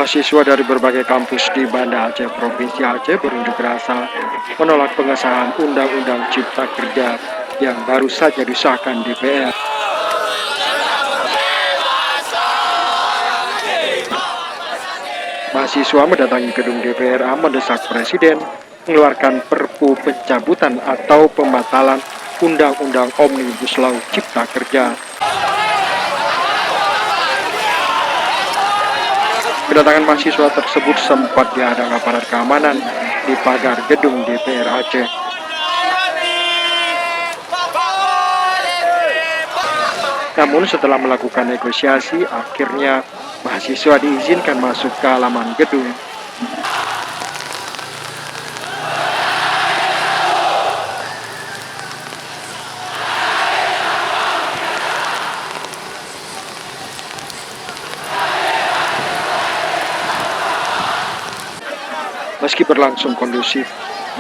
Mahasiswa dari berbagai kampus di Banda Aceh, Provinsi Aceh berunjuk rasa menolak pengesahan Undang-Undang Cipta Kerja yang baru saja disahkan DPR. Mahasiswa mendatangi gedung DPRA mendesak Presiden mengeluarkan Perpu pencabutan atau pembatalan Undang-Undang Omnibus Law Cipta Kerja. Kedatangan mahasiswa tersebut sempat dihadang aparat keamanan di pagar gedung DPR Aceh. Namun setelah melakukan negosiasi, akhirnya mahasiswa diizinkan masuk ke halaman gedung. Meski berlangsung kondusif,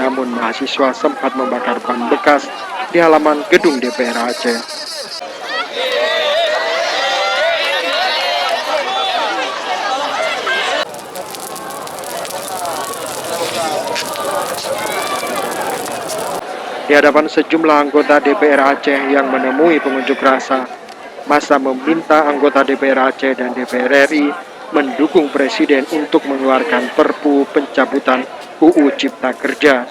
namun mahasiswa sempat membakar ban bekas di halaman gedung DPR Aceh. Di hadapan sejumlah anggota DPR Aceh yang menemui pengunjuk rasa, massa meminta anggota DPR Aceh dan DPR RI mendukung Presiden untuk mengeluarkan Perpu pencabutan UU Cipta Kerja.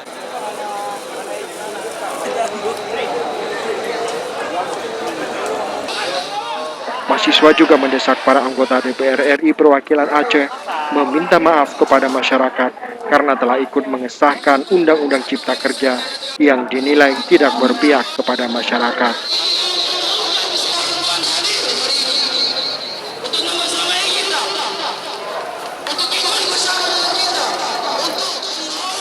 Mahasiswa juga mendesak para anggota DPR RI perwakilan Aceh meminta maaf kepada masyarakat karena telah ikut mengesahkan Undang-Undang Cipta Kerja yang dinilai tidak berpihak kepada masyarakat.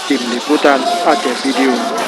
Tim Liputan Aceh Video.